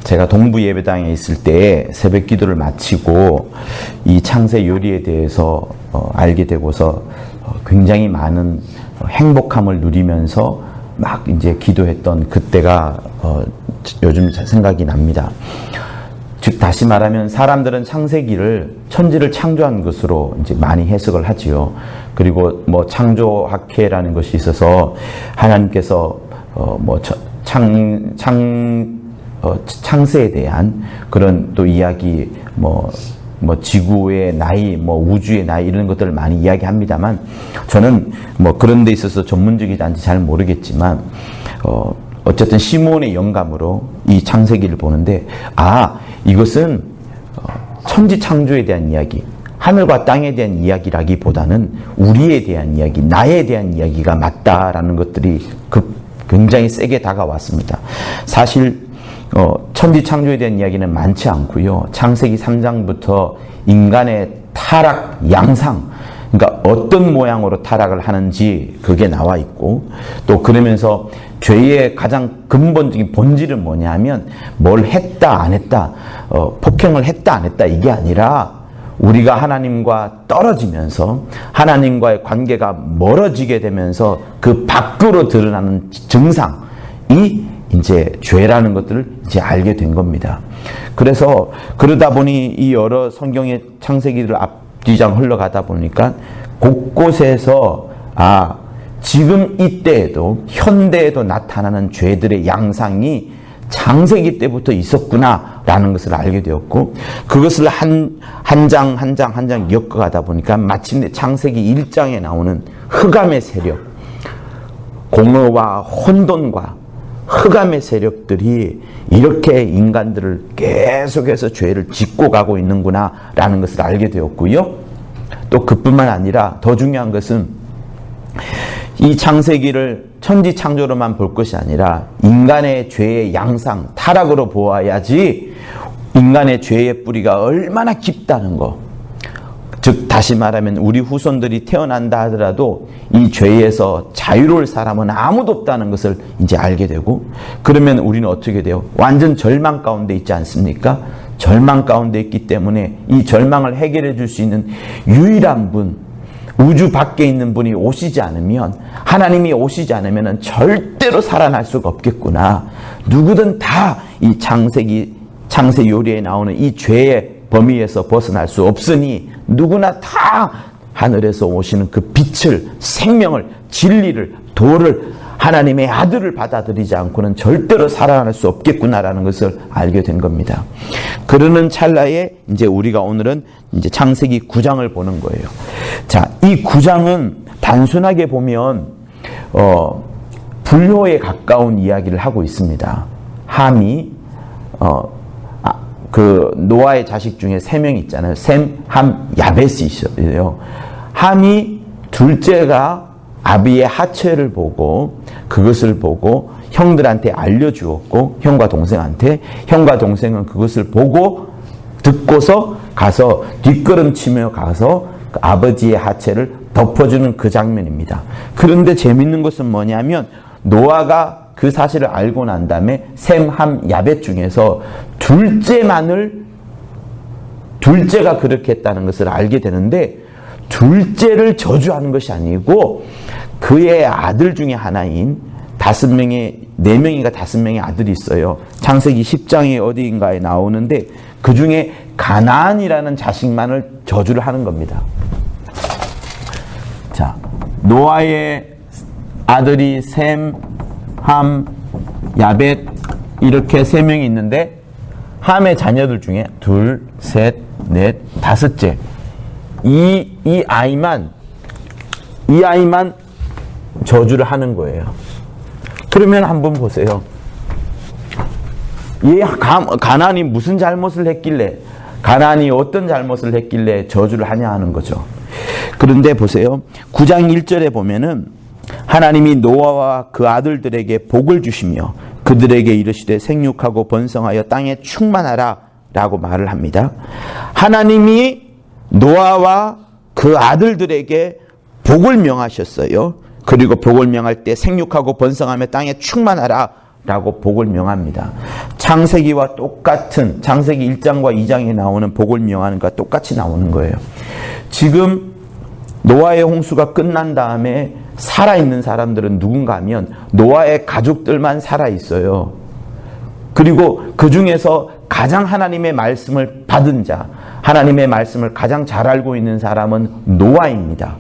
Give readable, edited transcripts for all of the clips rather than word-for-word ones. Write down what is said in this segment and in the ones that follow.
제가 동부 예배당에 있을 때 새벽 기도를 마치고 이 창세 요리에 대해서 알게 되고서 굉장히 많은 행복함을 누리면서 막 이제 기도했던 그때가 요즘 생각이 납니다. 즉 다시 말하면 사람들은 창세기를 천지를 창조한 것으로 이제 많이 해석을 하지요. 그리고 뭐 창조학회라는 것이 있어서 하나님께서 창세에 대한 그런 또 이야기, 뭐 지구의 나이, 우주의 나이 이런 것들을 많이 이야기합니다만 저는 그런 데 있어서 전문적이지 않지 잘 모르겠지만 어쨌든 시몬의 영감으로 이 창세기를 보는데 이것은 천지 창조에 대한 이야기, 하늘과 땅에 대한 이야기라기보다는 우리에 대한 이야기, 나에 대한 이야기가 맞다라는 것들이 굉장히 세게 다가왔습니다. 사실 천지 창조에 대한 이야기는 많지 않고요. 창세기 3장부터 인간의 타락, 양상, 그러니까 어떤 모양으로 타락을 하는지 그게 나와 있고, 또 그러면서 죄의 가장 근본적인 본질은 뭐냐면 뭘 했다 안 했다, 폭행을 했다 안 했다 이게 아니라 우리가 하나님과 떨어지면서 하나님과의 관계가 멀어지게 되면서 그 밖으로 드러나는 증상이 이제 죄라는 것들을 이제 알게 된 겁니다. 그래서 그러다 보니 이 여러 성경의 창세기를 앞뒤장 흘러가다 보니까 곳곳에서 지금 이때에도 현대에도 나타나는 죄들의 양상이 창세기 때부터 있었구나라는 것을 알게 되었고, 그것을 한 장 한 장 엮어가다 보니까 마침내 창세기 1장에 나오는 흑암의 세력, 공허와 혼돈과 흑암의 세력들이 이렇게 인간들을 계속해서 죄를 짓고 가고 있는구나라는 것을 알게 되었고요. 또 그뿐만 아니라 더 중요한 것은 이 창세기를 천지 창조로만 볼 것이 아니라 인간의 죄의 양상, 타락으로 보아야지 인간의 죄의 뿌리가 얼마나 깊다는 거. 즉 다시 말하면 우리 후손들이 태어난다 하더라도 이 죄에서 자유로울 사람은 아무도 없다는 것을 이제 알게 되고, 그러면 우리는 어떻게 돼요? 완전 절망 가운데 있지 않습니까? 절망 가운데 있기 때문에 이 절망을 해결해 줄 수 있는 유일한 분, 우주 밖에 있는 분이 오시지 않으면, 하나님이 오시지 않으면 절대로 살아날 수가 없겠구나. 누구든 다 이 창세 요리에 나오는 이 죄의 범위에서 벗어날 수 없으니 누구나 다 하늘에서 오시는 그 빛을, 생명을, 진리를, 도를, 하나님의 아들을 받아들이지 않고는 절대로 살아날 수 없겠구나라는 것을 알게 된 겁니다. 그러는 찰나에 이제 우리가 오늘은 이제 창세기 9장을 보는 거예요. 자, 이 9장은 단순하게 보면 불효에 가까운 이야기를 하고 있습니다. 함이 그 노아의 자식 중에 3명 있잖아요. 셈, 함, 야벳이 있어요. 함이 둘째가 아비의 하체를 보고 그것을 보고 형들한테 알려주었고, 형과 동생한테, 형과 동생은 그것을 보고 듣고서 가서 뒷걸음치며 가서 그 아버지의 하체를 덮어주는 그 장면입니다. 그런데 재밌는 것은 뭐냐면 노아가 그 사실을 알고 난 다음에 셈, 함, 야벳 중에서 둘째가 그렇게 했다는 것을 알게 되는데, 둘째를 저주하는 것이 아니고 그의 아들 중에 하나인 4명인가 5명의 아들이 있어요. 창세기 10장에 어디인가에 나오는데 그 중에 가나안이라는 자식만을 저주를 하는 겁니다. 자, 노아의 아들이 셈, 함, 야벳 이렇게 3명이 있는데 함의 자녀들 중에 둘, 셋, 넷, 5째 이 아이만 저주를 하는 거예요. 그러면 한번 보세요. 가나안이 무슨 잘못을 했길래, 가나안이 어떤 잘못을 했길래 저주를 하냐 하는 거죠. 그런데 보세요. 9장 1절에 보면은 하나님이 노아와 그 아들들에게 복을 주시며 그들에게 이르시되 생육하고 번성하여 땅에 충만하라 라고 말을 합니다. 하나님이 노아와 그 아들들에게 복을 명하셨어요. 그리고 복을 명할 때 생육하고 번성하며 땅에 충만하라 라고 복을 명합니다. 창세기와 똑같은 창세기 1장과 2장에 나오는 복을 명하는 것과 똑같이 나오는 거예요. 지금 노아의 홍수가 끝난 다음에 살아있는 사람들은 누군가 하면 노아의 가족들만 살아있어요. 그리고 그 중에서 가장 하나님의 말씀을 받은 자, 하나님의 말씀을 가장 잘 알고 있는 사람은 노아입니다.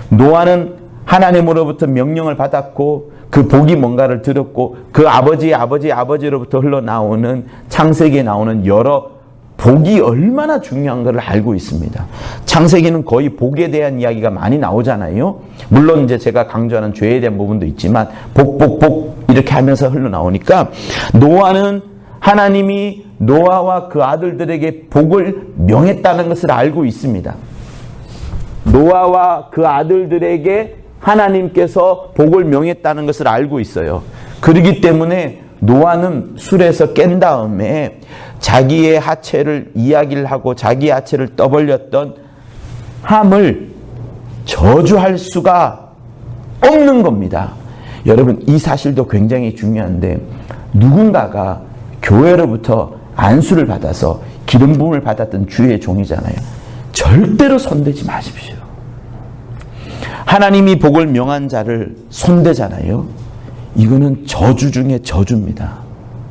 노아는 하나님으로부터 명령을 받았고 그 복이 뭔가를 들었고 그 아버지의 아버지의 아버지로부터 흘러나오는 창세기에 나오는 여러 복이 얼마나 중요한 것을 알고 있습니다. 창세기는 거의 복에 대한 이야기가 많이 나오잖아요. 물론 이제 제가 강조하는 죄에 대한 부분도 있지만 복 이렇게 하면서 흘러나오니까 노아는 하나님이 노아와 그 아들들에게 복을 명했다는 것을 알고 있습니다. 노아와 그 아들들에게 하나님께서 복을 명했다는 것을 알고 있어요. 그렇기 때문에 노아는 술에서 깬 다음에 자기의 하체를 이야기를 하고 자기의 하체를 떠벌렸던 함을 저주할 수가 없는 겁니다. 여러분, 이 사실도 굉장히 중요한데 누군가가 교회로부터 안수를 받아서 기름 부음을 받았던 주의 종이잖아요. 절대로 손대지 마십시오. 하나님이 복을 명한 자를 손대잖아요. 이거는 저주 중에 저주입니다.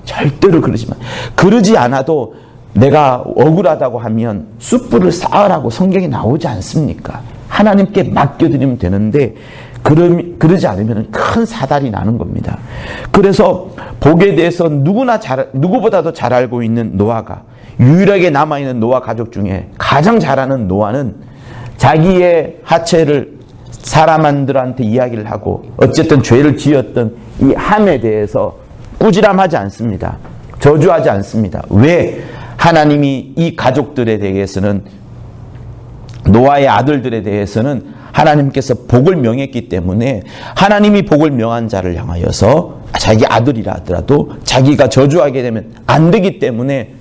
절대로 그러지 마. 그러지 않아도 내가 억울하다고 하면 숯불을 쌓으라고 성경에 나오지 않습니까? 하나님께 맡겨드리면 되는데 그러지 않으면 큰 사달이 나는 겁니다. 그래서 복에 대해서 누구보다도 잘 알고 있는 노아가, 유일하게 남아있는 노아 가족 중에 가장 잘 아는 노아는 자기의 하체를 사람들한테 이야기를 하고 어쨌든 죄를 지었던 이 함에 대해서 꾸지람하지 않습니다. 저주하지 않습니다. 왜? 하나님이 이 가족들에 대해서는, 노아의 아들들에 대해서는 하나님께서 복을 명했기 때문에 하나님이 복을 명한 자를 향하여서 자기 아들이라 하더라도 자기가 저주하게 되면 안 되기 때문에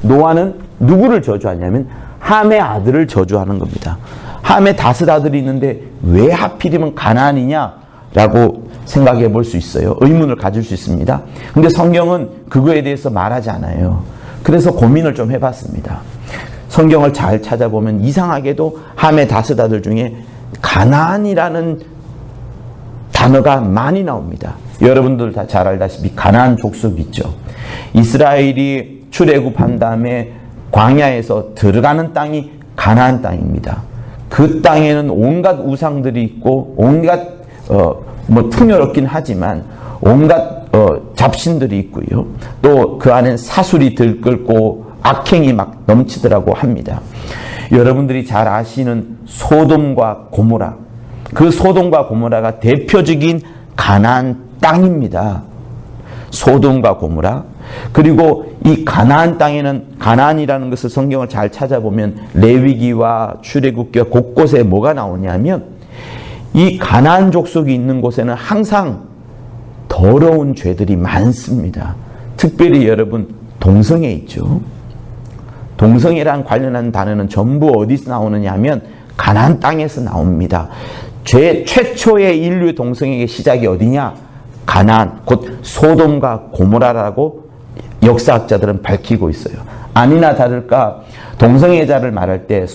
노아는 누구를 저주하냐면 함의 아들을 저주하는 겁니다. 함에 다섯 아들이 있는데 왜 하필이면 가나안이냐라고 생각해 볼 수 있어요. 의문을 가질 수 있습니다. 근데 성경은 그거에 대해서 말하지 않아요. 그래서 고민을 좀 해봤습니다. 성경을 잘 찾아보면 이상하게도 함의 다섯 아들 중에 가나안이라는 단어가 많이 나옵니다. 여러분들 다 잘 알다시피 가나안 족속 있죠. 이스라엘이 출애굽한 다음에 광야에서 들어가는 땅이 가나안 땅입니다. 그 땅에는 온갖 우상들이 있고 온갖 풍요롭긴 하지만 온갖 잡신들이 있고요. 또 그 안엔 사술이 들끓고 악행이 막 넘치더라고 합니다. 여러분들이 잘 아시는 소돔과 고모라, 그 소돔과 고모라가 대표적인 가나안 땅입니다. 소돔과 고모라. 그리고 이 가나안 땅에는, 가나안이라는 것을 성경을 잘 찾아보면 레위기와 출애굽기와 곳곳에 뭐가 나오냐면 이 가나안 족속이 있는 곳에는 항상 더러운 죄들이 많습니다. 특별히 여러분 동성애 있죠. 동성애랑 관련한 단어는 전부 어디서 나오느냐 하면 가나안 땅에서 나옵니다. 최초의 인류의 동성애의 시작이 어디냐? 가나안, 곧 소돔과 고모라라고 역사학자들은 밝히고 있어요. 아니나 다를까 동성애자를 말할 때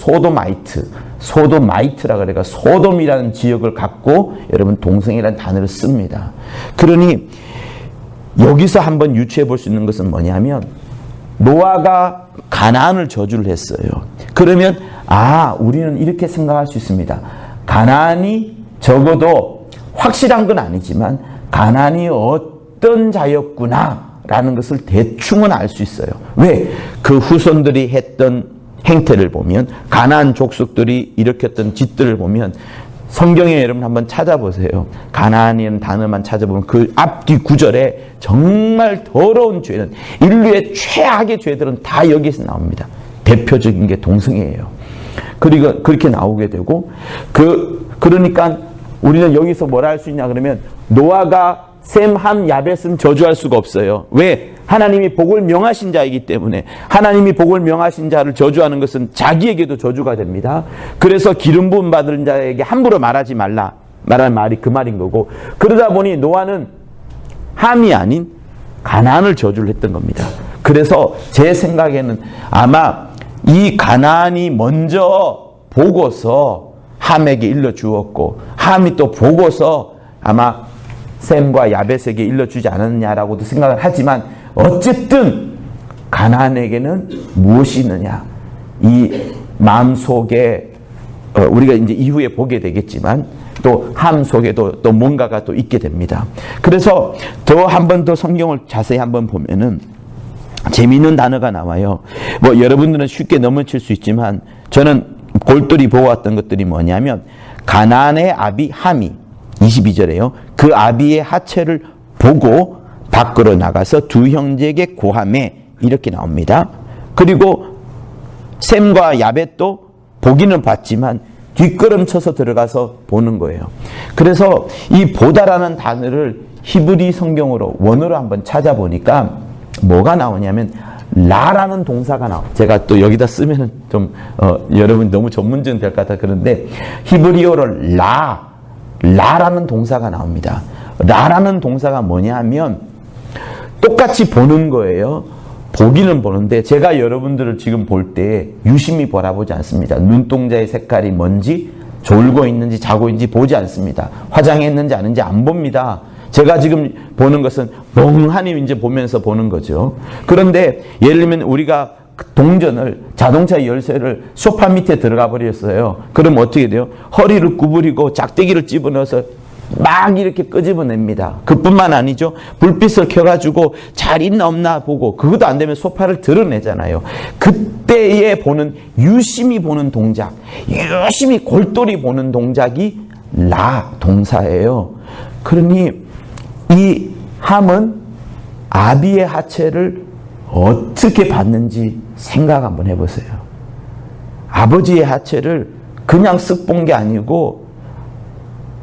소도마이트라 그래가 소돔이라는 지역을 갖고 여러분 동성애라는 단어를 씁니다. 그러니 여기서 한번 유추해 볼 수 있는 것은 뭐냐면 노아가 가나안을 저주를 했어요. 그러면 우리는 이렇게 생각할 수 있습니다. 가나안이 적어도 확실한 건 아니지만 가나안이 어떤 자였구나 라는 것을 대충은 알 수 있어요. 왜? 그 후손들이 했던 행태를 보면, 가나안 족속들이 일으켰던 짓들을 보면 성경에 여러분 한번 찾아보세요. 가나안이라는 단어만 찾아보면 그 앞뒤 구절에 정말 더러운 죄는, 인류의 최악의 죄들은 다 여기서 나옵니다. 대표적인 게 동성애예요. 그리고 그렇게 나오게 되고, 그러니까 우리는 여기서 뭐라 할 수 있냐 그러면 노아가 셈, 함, 야벳은 저주할 수가 없어요. 왜? 하나님이 복을 명하신 자이기 때문에. 하나님이 복을 명하신 자를 저주하는 것은 자기에게도 저주가 됩니다. 그래서 기름 부음 받은 자에게 함부로 말하지 말라 말하는 말이 그 말인 거고, 그러다 보니 노아는 함이 아닌 가나안을 저주를 했던 겁니다. 그래서 제 생각에는 아마 이 가나안이 먼저 보고서 함에게 일러주었고 함이 또 보고서 아마 셈과 야벳에게 일러주지 않았느냐라고도 생각을 하지만 어쨌든 가나안에게는 무엇이 있느냐, 이 마음속에 우리가 이제 이후에 보게 되겠지만 또 함 속에도 또 뭔가가 또 있게 됩니다. 그래서 더 한 번 더 성경을 자세히 한번 보면은 재미있는 단어가 나와요. 뭐 여러분들은 쉽게 넘어칠 수 있지만 저는 골똘히 보았던 것들이 뭐냐면 가나안의 아비 함이 22절에요. 그 아비의 하체를 보고 밖으로 나가서 두 형제에게 고하매 이렇게 나옵니다. 그리고 셈과 야벳도 보기는 봤지만 뒷걸음쳐서 들어가서 보는 거예요. 그래서 이 보다라는 단어를 히브리 성경으로 원어로 한번 찾아보니까 뭐가 나오냐면 라라는 동사가 나와요. 제가 또 여기다 쓰면 좀 여러분 너무 전문적인 될 것 같아 그런데 히브리어로 라라는 동사가 나옵니다. 라라는 동사가 뭐냐 하면 똑같이 보는 거예요. 보기는 보는데 제가 여러분들을 지금 볼 때 유심히 바라보지 않습니다. 눈동자의 색깔이 뭔지, 졸고 있는지 자고 있는지 보지 않습니다. 화장했는지 아닌지 안 봅니다. 제가 지금 보는 것은 멍하니 이제 보면서 보는 거죠. 그런데 예를 들면 우리가 동전을, 자동차 열쇠를 소파 밑에 들어가 버렸어요. 그럼 어떻게 돼요? 허리를 구부리고 작대기를 집어넣어서 막 이렇게 끄집어냅니다. 그뿐만 아니죠. 불빛을 켜가지고 잘 있나 없나 보고 그것도 안 되면 소파를 드러내잖아요. 그때에 보는 유심히 보는 동작, 유심히 골똘히 보는 동작이 라 동사예요. 그러니 이 함은 아비의 하체를 어떻게 봤는지 생각 한번 해보세요. 아버지의 하체를 그냥 쓱 본 게 아니고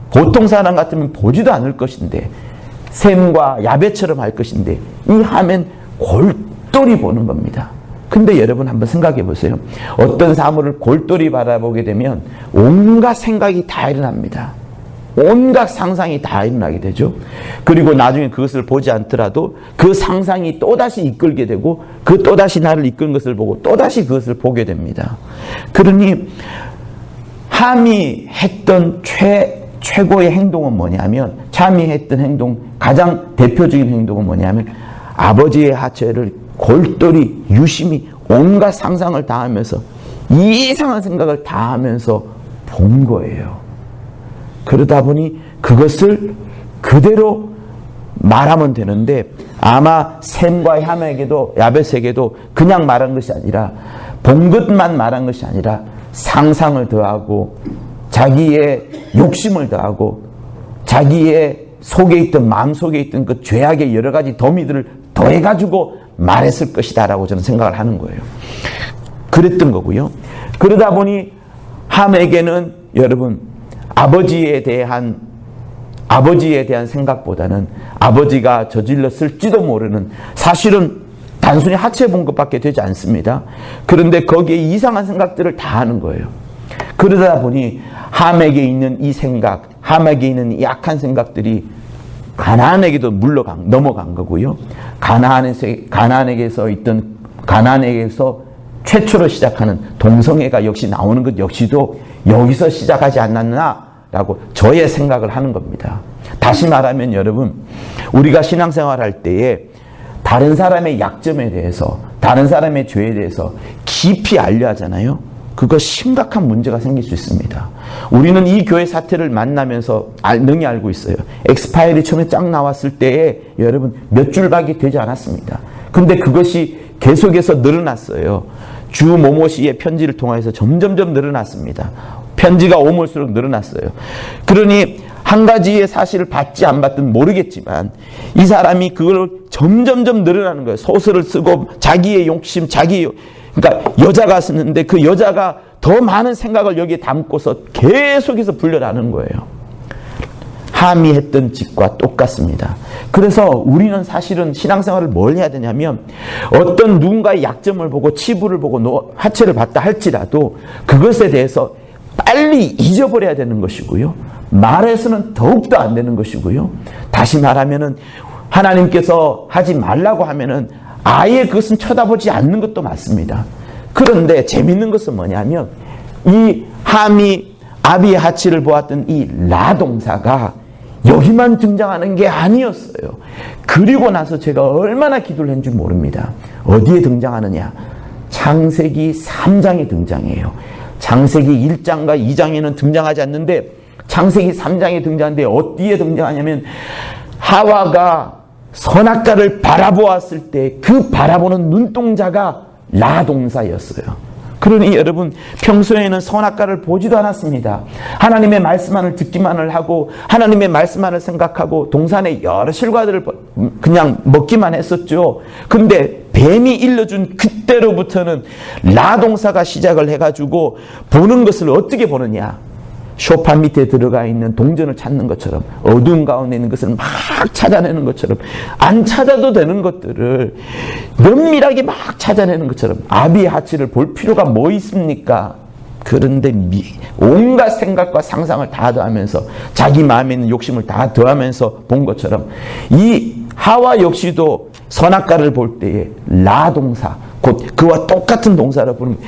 보통 사람 같으면 보지도 않을 것인데 셈과 야벳처럼 할 것인데 이 함은 골똘히 보는 겁니다. 근데 여러분 한번 생각해 보세요. 어떤 사물을 골똘히 바라보게 되면 온갖 생각이 다 일어납니다. 온갖 상상이 다 일어나게 되죠. 그리고 나중에 그것을 보지 않더라도 그 상상이 또다시 이끌게 되고 그 또다시 나를 이끄는 것을 보고 또다시 그것을 보게 됩니다. 그러니 함이 했던 최고의 행동은 뭐냐면, 참이 했던 행동, 가장 대표적인 행동은 뭐냐면 아버지의 하체를 골똘히 유심히 온갖 상상을 다 하면서 이상한 생각을 다 하면서 본 거예요. 그러다 보니 그것을 그대로 말하면 되는데 아마 셈과 함에게도 야벳에게도 그냥 말한 것이 아니라 본 것만 말한 것이 아니라 상상을 더하고 자기의 욕심을 더하고 자기의 속에 있던 마음속에 있던 그 죄악의 여러 가지 더미들을 더해가지고 말했을 것이다 라고 저는 생각을 하는 거예요. 그랬던 거고요. 그러다 보니 함에게는 여러분 아버지에 대한 생각보다는 아버지가 저질렀을지도 모르는, 사실은 단순히 하체 본 것밖에 되지 않습니다. 그런데 거기에 이상한 생각들을 다 하는 거예요. 그러다 보니 함에게 있는 이 생각, 함에게 있는 이 악한 생각들이 가나안에게도 넘어간 거고요. 가나안에게서 최초로 시작하는 동성애가 역시 나오는 것 역시도 여기서 시작하지 않았나라고 저의 생각을 하는 겁니다. 다시 말하면 여러분, 우리가 신앙생활할 때에 다른 사람의 약점에 대해서, 다른 사람의 죄에 대해서 깊이 알려야 하잖아요. 그거 심각한 문제가 생길 수 있습니다. 우리는 이 교회 사태를 만나면서 능히 알고 있어요. 엑스파일이 처음에 쫙 나왔을 때에 여러분 몇 줄밖에 되지 않았습니다. 근데 그것이 계속해서 늘어났어요. 주 모모 씨의 편지를 통해서 점점점 늘어났습니다. 편지가 오물수록 늘어났어요. 그러니 한 가지의 사실을 받지 안 받든 모르겠지만 이 사람이 그걸 점점점 늘어나는 거예요. 소설을 쓰고 자기의 욕심, 그러니까 여자가 쓰는데 그 여자가 더 많은 생각을 여기에 담고서 계속해서 불려나는 거예요. 함이 했던 짓과 똑같습니다. 그래서 우리는 사실은 신앙생활을 뭘 해야 되냐면 어떤 누군가의 약점을 보고 치부를 보고 하체를 봤다 할지라도 그것에 대해서 빨리 잊어버려야 되는 것이고요. 말해서는 더욱더 안 되는 것이고요. 다시 말하면은 하나님께서 하지 말라고 하면은 아예 그것은 쳐다보지 않는 것도 맞습니다. 그런데 재밌는 것은 뭐냐면 이 함이 아비의 하치를 보았던 이 라 동사가 여기만 등장하는 게 아니었어요. 그리고 나서 제가 얼마나 기도를 했는지 모릅니다. 어디에 등장하느냐? 창세기 3장에 등장해요. 창세기 1장과 2장에는 등장하지 않는데 창세기 3장에 등장하는데 어디에 등장하냐면 하와가 선악과를 바라보았을 때 그 바라보는 눈동자가 라 동사였어요. 그러니 여러분 평소에는 선악과를 보지도 않았습니다. 하나님의 말씀만을 듣기만을 하고 하나님의 말씀만을 생각하고 동산의 여러 실과들을 그냥 먹기만 했었죠. 근데 뱀이 일러준 그때로부터는 라 동사가 시작을 해가지고 보는 것을 어떻게 보느냐, 소파 밑에 들어가 있는 동전을 찾는 것처럼 어두운 가운데 있는 것을 막 찾아내는 것처럼 안 찾아도 되는 것들을 면밀하게 막 찾아내는 것처럼 아비의 하치를 볼 필요가 뭐 있습니까? 그런데 온갖 생각과 상상을 다 더하면서 자기 마음에 있는 욕심을 다 더하면서 본 것처럼 이 하와 역시도 선악과를 볼 때에 라 동사, 곧 그와 똑같은 동사를 부르면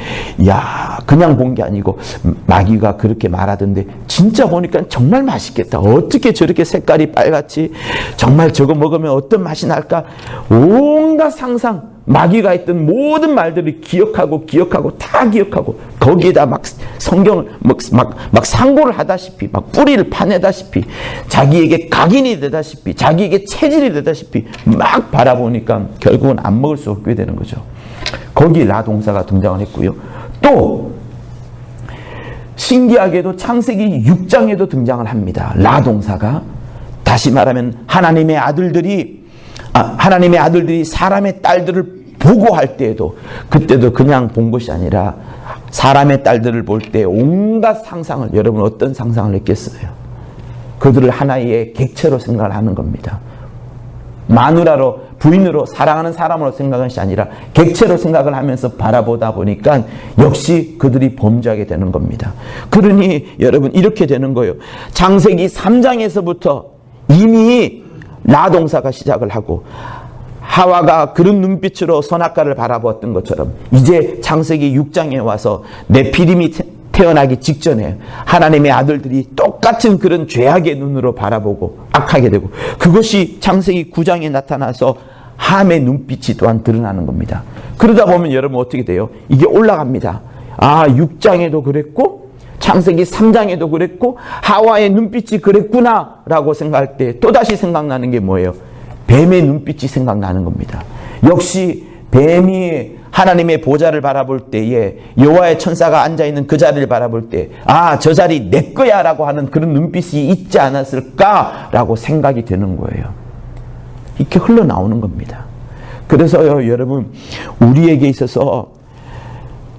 야 그냥 본 게 아니고 마귀가 그렇게 말하던데 진짜 보니까 정말 맛있겠다. 어떻게 저렇게 색깔이 빨갛지? 정말 저거 먹으면 어떤 맛이 날까? 온갖 상상, 마귀가 했던 모든 말들을 기억하고 다 기억하고 거기에다 막 성경을 막 상고를 하다시피 막 뿌리를 파내다시피 자기에게 각인이 되다시피 자기에게 체질이 되다시피 막 바라보니까 결국은 안 먹을 수 없게 되는 거죠. 거기 라 동사가 등장을 했고요. 또 신기하게도 창세기 6장에도 등장을 합니다. 라 동사가. 다시 말하면 하나님의 아들들이 사람의 딸들을 보고 할 때에도 그때도 그냥 본 것이 아니라 사람의 딸들을 볼 때 온갖 상상을, 여러분 어떤 상상을 했겠어요? 그들을 하나의 객체로 생각을 하는 겁니다. 마누라로, 부인으로, 사랑하는 사람으로 생각한 것이 아니라 객체로 생각을 하면서 바라보다 보니까 역시 그들이 범죄하게 되는 겁니다. 그러니 여러분 이렇게 되는 거예요. 창세기 3장에서부터 이미 라 동사가 시작을 하고 하와가 그런 눈빛으로 선악과를 바라보았던 것처럼 이제 창세기 6장에 와서 네피림이 태어나기 직전에 하나님의 아들들이 똑같은 그런 죄악의 눈으로 바라보고 악하게 되고 그것이 창세기 9장에 나타나서 함의 눈빛이 또한 드러나는 겁니다. 그러다 보면 여러분 어떻게 돼요? 이게 올라갑니다. 6장에도 그랬고 창세기 3장에도 그랬고 하와의 눈빛이 그랬구나 라고 생각할 때 또다시 생각나는 게 뭐예요? 뱀의 눈빛이 생각나는 겁니다. 역시 뱀이 하나님의 보좌를 바라볼 때에 여호와의 천사가 앉아있는 그 자리를 바라볼 때 저 자리 내 거야 라고 하는 그런 눈빛이 있지 않았을까 라고 생각이 드는 거예요. 이렇게 흘러나오는 겁니다. 그래서요 여러분 우리에게 있어서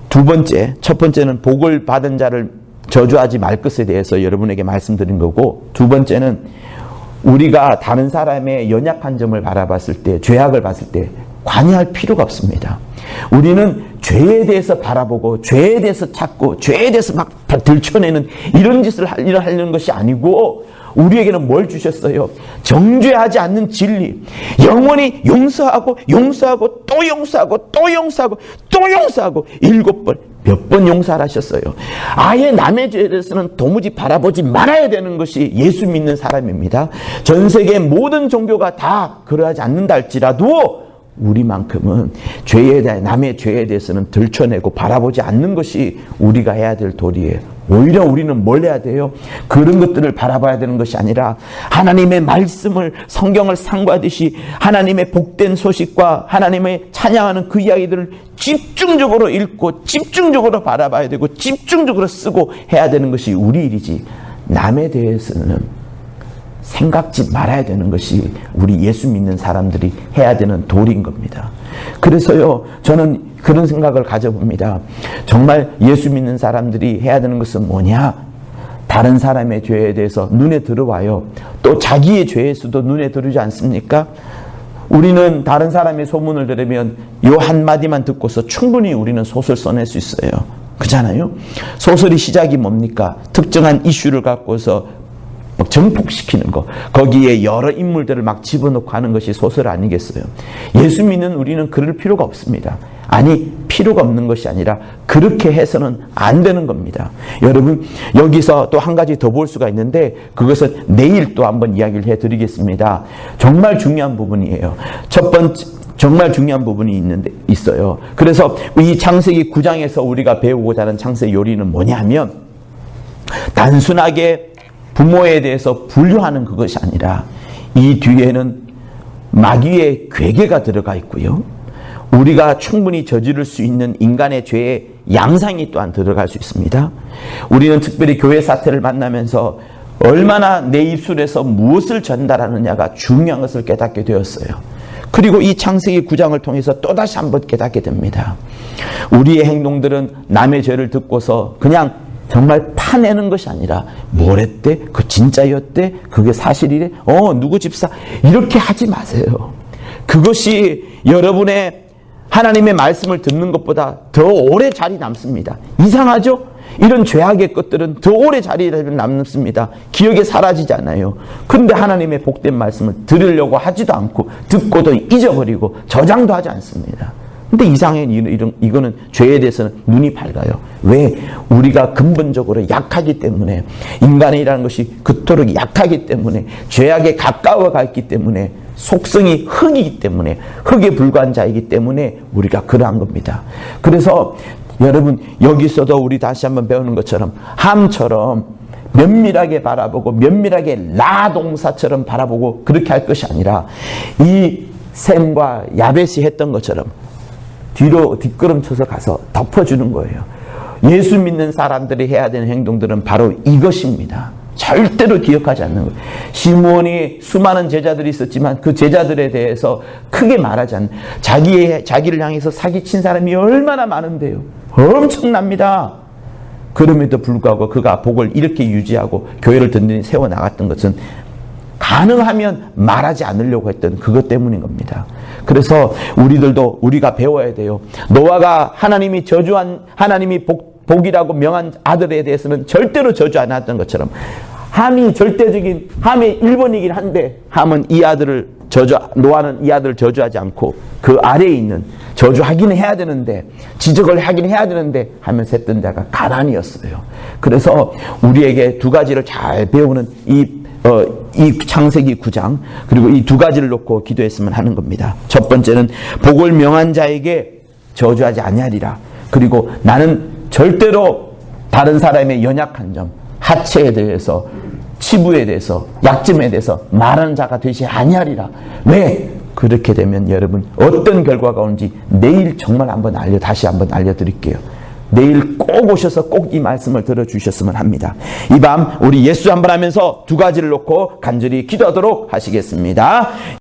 두 번째, 첫 번째는 복을 받은 자를 저주하지 말 것에 대해서 여러분에게 말씀드린 거고 두 번째는 우리가 다른 사람의 연약한 점을 바라봤을 때, 죄악을 봤을 때 관여할 필요가 없습니다. 우리는 죄에 대해서 바라보고 죄에 대해서 찾고 죄에 대해서 막 들춰내는 이런 짓을 하려는 것이 아니고 우리에게는 뭘 주셨어요? 정죄하지 않는 진리, 영원히 용서하고 용서하고 또 용서하고 또 용서하고 또 용서하고 7번 몇 번 용서를 하셨어요. 아예 남의 죄에 대해서는 도무지 바라보지 말아야 되는 것이 예수 믿는 사람입니다. 전 세계 모든 종교가 다 그러하지 않는다 할지라도 우리만큼은 죄에 대해, 남의 죄에 대해서는 들춰내고 바라보지 않는 것이 우리가 해야 될 도리예요. 오히려 우리는 뭘 해야 돼요? 그런 것들을 바라봐야 되는 것이 아니라 하나님의 말씀을, 성경을 상고하듯이 하나님의 복된 소식과 하나님의 찬양하는 그 이야기들을 집중적으로 읽고 집중적으로 바라봐야 되고 집중적으로 쓰고 해야 되는 것이 우리 일이지, 남에 대해서는 생각지 말아야 되는 것이 우리 예수 믿는 사람들이 해야 되는 도리인 겁니다. 그래서요 저는 그런 생각을 가져봅니다. 정말 예수 믿는 사람들이 해야 되는 것은 뭐냐? 다른 사람의 죄에 대해서 눈에 들어와요. 또 자기의 죄에서도 눈에 들어오지 않습니까? 우리는 다른 사람의 소문을 들으면 요 한마디만 듣고서 충분히 우리는 소설 써낼 수 있어요. 그렇잖아요? 소설의 시작이 뭡니까? 특정한 이슈를 갖고서 막 정복시키는 거, 거기에 여러 인물들을 막 집어넣고 하는 것이 소설 아니겠어요? 예수 믿는 우리는 그럴 필요가 없습니다. 아니, 필요가 없는 것이 아니라 그렇게 해서는 안 되는 겁니다. 여러분, 여기서 또 한 가지 더 볼 수가 있는데, 그것은 내일 또 한번 이야기를 해드리겠습니다. 정말 중요한 부분이에요. 첫 번째, 정말 중요한 부분이 있어요. 그래서 이 창세기 9장에서 우리가 배우고자 하는 창세기 요리는 뭐냐 하면, 단순하게 부모에 대해서 분류하는 그것이 아니라 이 뒤에는 마귀의 괴계가 들어가 있고요. 우리가 충분히 저지를 수 있는 인간의 죄의 양상이 또한 들어갈 수 있습니다. 우리는 특별히 교회 사태를 만나면서 얼마나 내 입술에서 무엇을 전달하느냐가 중요한 것을 깨닫게 되었어요. 그리고 이 창세기 9장을 통해서 또다시 한번 깨닫게 됩니다. 우리의 행동들은 남의 죄를 듣고서 그냥 정말 파내는 것이 아니라 뭐랬대? 그 진짜였대? 그게 사실이래? 누구 집사? 이렇게 하지 마세요. 그것이 여러분의 하나님의 말씀을 듣는 것보다 더 오래 자리 남습니다. 이상하죠? 이런 죄악의 것들은 더 오래 자리에 남습니다. 기억에 사라지지 않아요. 근데 하나님의 복된 말씀을 들으려고 하지도 않고 듣고도 잊어버리고 저장도 하지 않습니다. 근데 이상해, 이거는 죄에 대해서는 눈이 밝아요. 왜? 우리가 근본적으로 약하기 때문에, 인간이라는 것이 그토록 약하기 때문에, 죄악에 가까워가 있기 때문에, 속성이 흙이기 때문에, 흙에 불과한 자이기 때문에 우리가 그러한 겁니다. 그래서 여러분, 여기서도 우리 다시 한번 배우는 것처럼 함처럼 면밀하게 바라보고 면밀하게 라동사처럼 바라보고 그렇게 할 것이 아니라 이 셈과 야벳이 했던 것처럼 뒤로 뒷걸음쳐서 가서 덮어주는 거예요. 예수 믿는 사람들이 해야 되는 행동들은 바로 이것입니다. 절대로 기억하지 않는 거예요. 시므온이 수많은 제자들이 있었지만 그 제자들에 대해서 크게 말하지 않는, 자기를 향해서 사기친 사람이 얼마나 많은데요. 엄청납니다. 그럼에도 불구하고 그가 복을 이렇게 유지하고 교회를 든든히 세워나갔던 것은 가능하면 말하지 않으려고 했던 그것 때문인 겁니다. 그래서 우리가 배워야 돼요. 노아가 하나님이 복이라고 명한 아들에 대해서는 절대로 저주 안 했던 것처럼, 함이 절대적인, 함의 1번이긴 한데, 노아는 이 아들을 저주하지 않고 그 아래에 있는, 저주하기는 해야 되는데, 지적을 하긴 해야 되는데 하면서 했던 자가 가난이었어요. 그래서 우리에게 두 가지를 잘 배우는 이 창세기 9장, 그리고 이 두 가지를 놓고 기도했으면 하는 겁니다. 첫 번째는 복을 명한 자에게 저주하지 아니하리라. 그리고 나는 절대로 다른 사람의 연약한 점, 하체에 대해서, 치부에 대해서, 약점에 대해서 말하는 자가 되지 아니하리라. 왜? 그렇게 되면 여러분 어떤 결과가 오는지 내일 정말 다시 한번 알려드릴게요. 내일 꼭 오셔서 꼭 이 말씀을 들어주셨으면 합니다. 이 밤 우리 예수 한번 하면서 두 가지를 놓고 간절히 기도하도록 하시겠습니다.